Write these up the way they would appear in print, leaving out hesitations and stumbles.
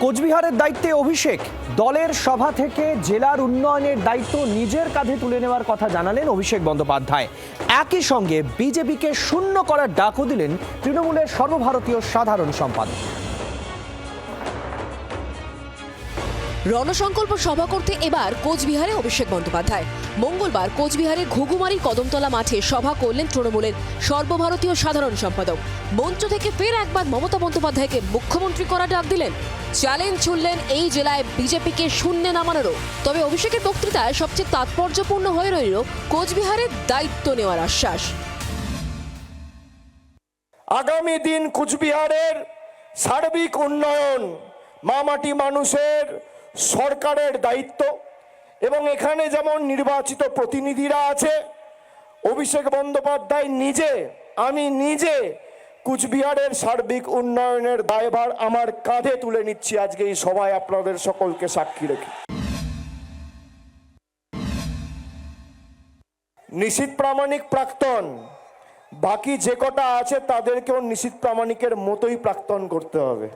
কোচবিহারের দায়িত্বে অভিষেক, দলের সভা থেকে জেলার উন্নয়নের দায়িত্ব নিজের কাঁধে তুলে নেওয়ার কথা জানালেন অভিষেক বন্দ্যোপাধ্যায়। একই সঙ্গে বিজেপিকে শূন্য করার ডাকও দিলেন তৃণমূলের সর্বভারতীয় সাধারণ সম্পাদক। রণসংকল্প সভা করতে এবার কোচবিহারে অভিষেক বন্দ্যোপাধ্যায়। মঙ্গলবার কোচবিহারের ঘুঘুমারি কদমতলা মাঠে সভা করলেন তৃণমূলের সর্বভারতীয় সাধারণ সম্পাদক। মঞ্চ থেকে ফের একবার মমতা বন্দ্যোপাধ্যায়কে মুখ্যমন্ত্রী করার ডাক দিলেন। চ্যালেঞ্জ ছুড়লেন এই জেলায় বিজেপিকে শূন্যে নামানোরও। তবে অভিষেকের বক্তৃতায় সবচেয়ে তাৎপর্যপূর্ণ হয়ে রইল কোচবিহারের দায়িত্ব নেওয়ার আশ্বাস। আগামী দিন কোচবিহারের সার্বিক উন্নয়ন মামাটি মানুষের সরকারের দায়িত্ব, এবং এখানে যেমন নির্বাচিত প্রতিনিধিরা আছে, অভিষেক বন্দ্যোপাধ্যায় নিজে, আমি নিজে কোচবিহারের সার্বিক উন্নয়নের দায়ভার আমার কাঁধে তুলে নিচ্ছি আজকে এই সভায় আপনাদের সকলকে সাক্ষী রেখে। নিশীথ প্রামাণিক প্রাক্তন, বাকি যে কটা আছে তাদেরকেও নিশীথ প্রামাণিকের মতোই প্রাক্তন করতে হবে।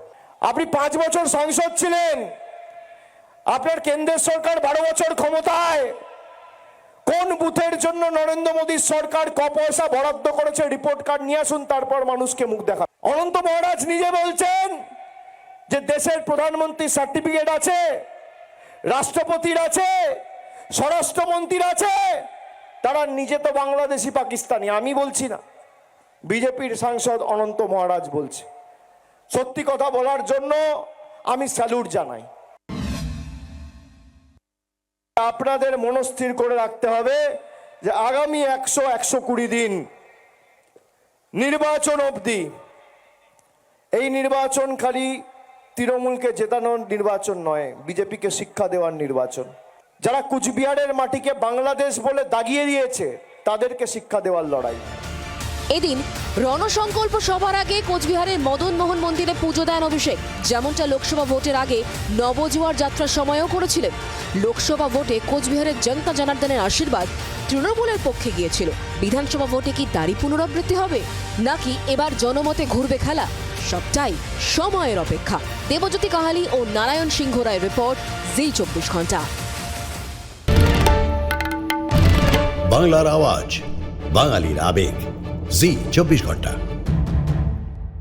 আপনি 5 বছর সাংসদ ছিলেন, আপনার কেন্দ্রের সরকার 12 বছর ক্ষমতায়। কোন বুথের জন্য নরেন্দ্র মোদীর সরকার ক পয়সা বরাদ্দ করেছে রিপোর্ট কার্ড নিয়ে আসুন, তারপর মানুষকে মুখ দেখা। অনন্ত মহারাজ নিজে বলছেন যে দেশের প্রধানমন্ত্রীর সার্টিফিকেট আছে, রাষ্ট্রপতির আছে, স্বরাষ্ট্রমন্ত্রীর আছে, তারা নিজে তো বাংলাদেশি পাকিস্তানি। আমি বলছি না, বিজেপির সাংসদ অনন্ত মহারাজ বলছে। সত্যি কথা বলার জন্য আমি স্যালুট জানাই। আপনাদের মনস্থির করে রাখতে হবে যে আগামী 100-120 দিন নির্বাচন অবধি, এই নির্বাচন খালি তৃণমূলকে জেতানোর নির্বাচন নয়, বিজেপিকে শিক্ষা দেওয়ার নির্বাচন। যারা কুচবিহারের মাটিকে বাংলাদেশ বলে দাগিয়ে দিয়েছে তাদেরকে শিক্ষা দেওয়ার লড়াই। এদিন রণসংকল্প সভার আগে কোচবিহারের মদন মোহন মন্দিরে পুজো দেন অভিষেক, যেমনটা লোকসভা ভোটের আগে নবজোয়ার যাত্রার সময়ও করেছিলেন। লোকসভা ভোটে কোচবিহারের জনতা জনার্দনের আশীর্বাদ তৃণমূলের পক্ষে গিয়েছিল। বিধানসভা ভোটে কি তারই পুনরাবৃত্তি হবে, নাকি এবার জনমতে ঘুরবে খেলা? সবটাই সময়ের অপেক্ষা। দেবজ্যোতি কাহালি ও নারায়ণ সিংহ রায়ের রিপোর্ট, জি 24 ঘন্টা। বাংলার আওয়াজ, বাঙালির আবেগ, জি 24 ঘন্টা।